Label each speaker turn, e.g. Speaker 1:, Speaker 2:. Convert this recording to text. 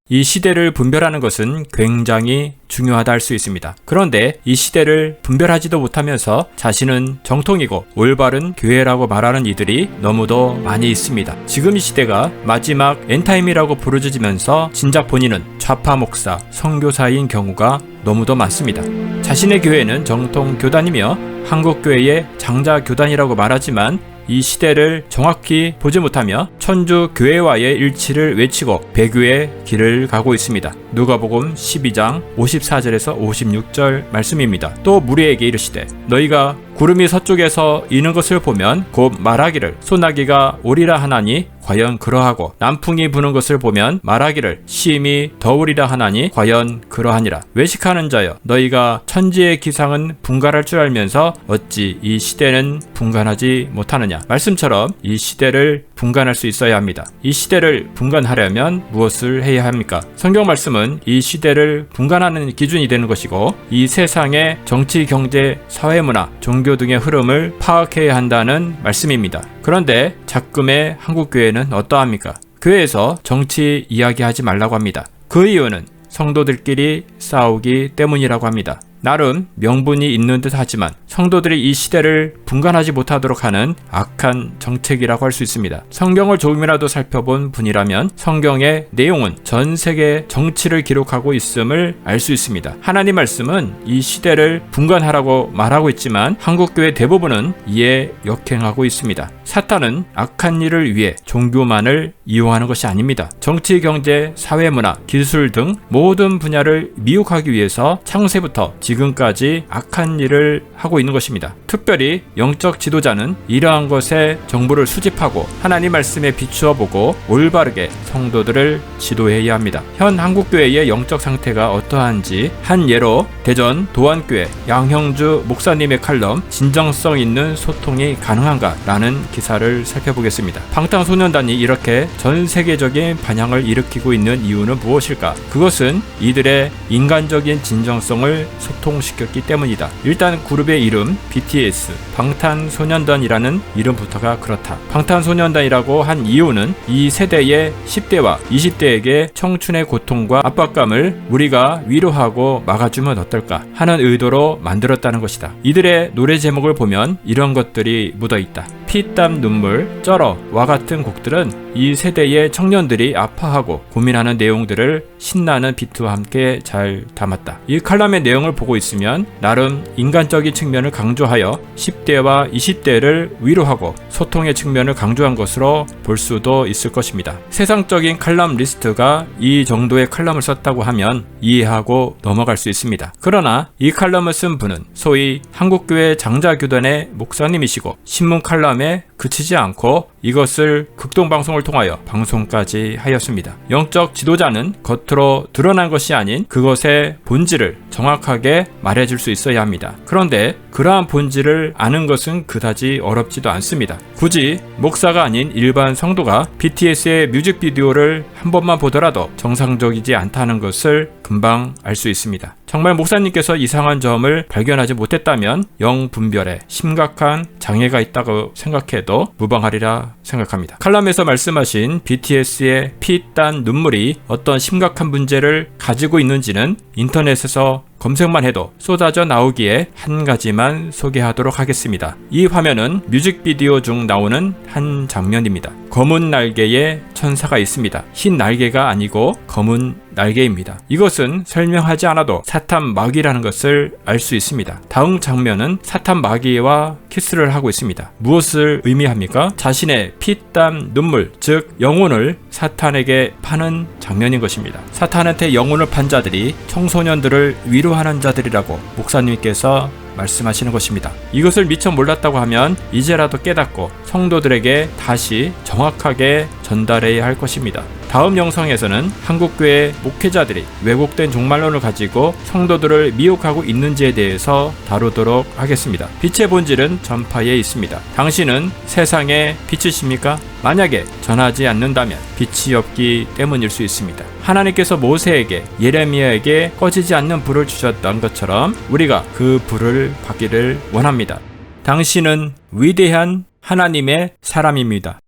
Speaker 1: 이 시대를 분별하는 것은 굉장히 중요하다 할 수 있습니다. 그런데 이 시대를 분별하지도 못하면서 자신은 정통이고 올바른 교회라고 말하는 이들이 너무도 많이 있습니다. 지금 이 시대가 마지막 엔타임이라고 부르짖으면서 진작 본인은 좌파 목사, 선교사인 경우가 너무도 많습니다. 자신의 교회는 정통 교단이며 한국교회의 장자 교단이라고 말하지만 이 시대를 정확히 보지 못하며 천주 교회와의 일치를 외치고 배교의 길을 가고 있습니다. 누가복음 12장 54절에서 56절 말씀입니다. 또 무리에게 이르시되 너희가 구름이 서쪽에서 이는 것을 보면 곧 말하기를 소나기가 오리라 하나니 과연 그러하고 남풍이 부는 것을 보면 말하기를 시임이 더우리라 하나니 과연 그러하니라. 외식하는 자여 너희가 천지의 기상은 분간할 줄 알면서 어찌 이 시대는 분간하지 못하느냐. 말씀처럼 이 시대를 분간할 수 있어야 합니다. 이 시대를 분간하려면 무엇을 해야 합니까? 성경 말씀은 이 시대를 분간하는 기준이 되는 것이고 이 세상의 정치, 경제, 사회문화, 종교 등의 흐름을 파악해야 한다는 말씀입니다. 그런데 작금의 한국교회는 어떠합니까? 교회에서 정치 이야기하지 말라고 합니다. 그 이유는 성도들끼리 싸우기 때문이라고 합니다. 나름 명분이 있는 듯 하지만 성도들이 이 시대를 분간하지 못하도록 하는 악한 정책이라고 할 수 있습니다. 성경을 조금이라도 살펴본 분이라면 성경의 내용은 전 세계 정치를 기록하고 있음을 알 수 있습니다. 하나님 말씀은 이 시대를 분간하라고 말하고 있지만 한국교회 대부분은 이에 역행하고 있습니다. 사탄은 악한 일을 위해 종교만을 이용하는 것이 아닙니다. 정치, 경제, 사회문화, 기술 등 모든 분야를 미혹하기 위해서 창세부터 지금까지 악한 일을 하고 있는 것입니다. 특별히 영적 지도자는 이러한 것에 정보를 수집하고 하나님 말씀에 비추어 보고 올바르게 성도들을 지도해야 합니다. 현 한국교회의 영적 상태가 어떠한지 한 예로 대전 도안교회 양형주 목사님의 칼럼 진정성 있는 소통이 가능한가? 라는 기사를 살펴보겠습니다. 방탄소년단이 이렇게 전 세계적인 반향을 일으키고 있는 이유는 무엇일까? 그것은 이들의 인간적인 진정성을 소통시켰기 때문이다. 일단 그룹의 이름 BTS 방탄소년단이라는 이름부터가 그렇다. 방탄소년단이라고 한 이유는 이 세대의 10대와 20대에게 청춘의 고통과 압박감을 우리가 위로하고 막아주면 어떨까 하는 의도로 만들었다는 것이다. 이들의 노래 제목을 보면 이런 것들이 묻어있다. 피, 땀, 눈물, 쩔어와 같은 곡들은 이 세대의 청년들이 아파하고 고민하는 내용들을 신나는 비트와 함께 잘 담았다. 이 칼럼의 내용을 보고 있으면 나름 인간적인 측면을 강조하여 10대와 20대를 위로하고 소통의 측면을 강조한 것으로 볼 수도 있을 것입니다. 세상적인 칼럼 리스트가 이 정도의 칼럼을 썼다고 하면 이해하고 넘어갈 수 있습니다. 그러나 이 칼럼을 쓴 분은 소위 한국교회 장자교단의 목사님이시고 신문 칼럼에 그치지 않고 이것을 극동방송을 통하여 방송까지 하였습니다. 영적 지도자는 겉으로 드러난 것이 아닌 그것의 본질을 정확하게 말해줄 수 있어야 합니다. 그런데 그러한 본질을 아는 것은 그다지 어렵지도 않습니다. 굳이 목사가 아닌 일반 성도가 BTS의 뮤직비디오를 한 번만 보더라도 정상적이지 않다는 것을 금방 알 수 있습니다. 정말 목사님께서 이상한 점을 발견하지 못했다면 영분별에 심각한 장애가 있다고 생각해도 무방하리라 생각합니다. 칼럼에서 말씀하신 BTS의 피, 땀, 눈물이 어떤 심각한 문제를 가지고 있는지는 인터넷에서 검색만 해도 쏟아져 나오기에 한 가지만 소개하도록 하겠습니다. 이 화면은 뮤직비디오 중 나오는 한 장면입니다. 검은 날개의 천사가 있습니다. 흰 날개가 아니고 검은 날개입니다. 이것은 설명하지 않아도 사탄 마귀라는 것을 알 수 있습니다. 다음 장면은 사탄 마귀와 키스를 하고 있습니다. 무엇을 의미합니까? 자신의 피, 땀, 눈물, 즉 영혼을 사탄에게 파는 장면인 것입니다. 사탄한테 영혼을 판 자들이 청소년들을 위로하는 자들이라고 목사님께서 말씀하시는 것입니다. 이것을 미처 몰랐다고 하면 이제라도 깨닫고 성도들에게 다시 정확하게 전달해야 할 것입니다. 다음 영상에서는 한국교회 목회자들이 왜곡된 종말론을 가지고 성도들을 미혹하고 있는지에 대해서 다루도록 하겠습니다. 빛의 본질은 전파에 있습니다. 당신은 세상의 빛이십니까? 만약에 전하지 않는다면 빛이 없기 때문일 수 있습니다. 하나님께서 모세에게 예레미야에게 꺼지지 않는 불을 주셨던 것처럼 우리가 그 불을 받기를 원합니다. 당신은 위대한 하나님의 사람입니다.